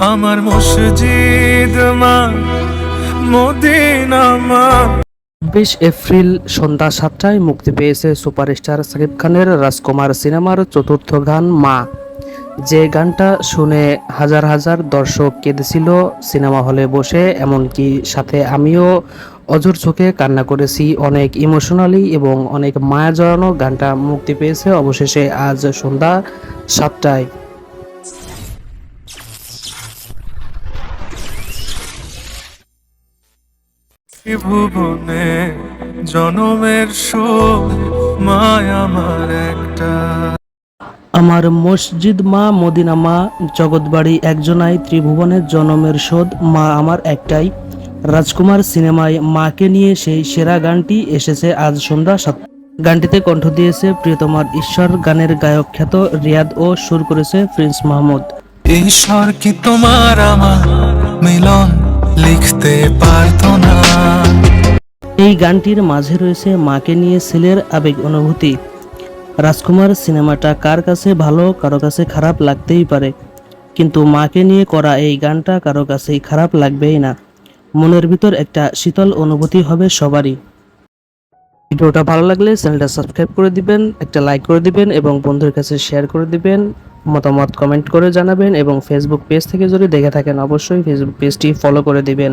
আমার মসজিদ মা, মদিনা মা। 20 এপ্রিল সন্ধ্যা 7টায় মুক্তি পেয়েছে সুপারস্টার শাকিব খানের রাজকুমার সিনেমার চতুর্থ গান মা। যে গানটা শুনে হাজার হাজার দর্শক কেঁদেছিল সিনেমা হলে বসে, এমনকি সাথে আমিও অঝোর চোখে কান্না করেছি অনেক ইমোশনালি এবং অনেক মায়া জড়ানো। গানটা মুক্তি পেয়েছে অবশেষে আজ সন্ধ্যা 7টায়। ভুবনে জনমের শোক, মায় আমার একটা। আমার মসজিদ মা, মদিনা মা, জগৎবাড়ি একজনাই, ত্রিভুবনের জনমের শোধ, মা আমার একটাই। রাজকুমার সিনেমায় মাকে নিয়ে সেই সেরা গানটি এসেছে আজ সন্ধ্যা 7। গানটিতে কণ্ঠ দিয়েছে প্রিয়তমার ঈশ্বর, গানের গায়ক খ্যাত রিয়াদ ও সুর করেছে প্রিন্স মাহমুদ। ঈশ্বর কি তোমার আমার মিলন লিখতে পারতো না? এই গানটির মাঝে রয়েছে মাকে নিয়ে ছেলের আবেগ অনুভূতি। রাজকুমার সিনেমাটা কার কাছে ভালো, কারো কাছে খারাপ লাগতেই পারে, কিন্তু মাকে নিয়ে করা এই গানটা কারো কাছেই খারাপ লাগবেই না। মনের ভিতর একটা শীতল অনুভূতি হবে সবারই। ভিডিওটা ভালো লাগলে চ্যানেলটা সাবস্ক্রাইব করে দিবেন, একটা লাইক করে দিবেন এবং বন্ধুদের কাছে শেয়ার করে দিবেন। মতামত কমেন্ট করে জানাবেন এবং ফেসবুক পেজ থেকে যদি দেখে থাকেন অবশ্যই ফেসবুক পেজটি ফলো করে দিবেন।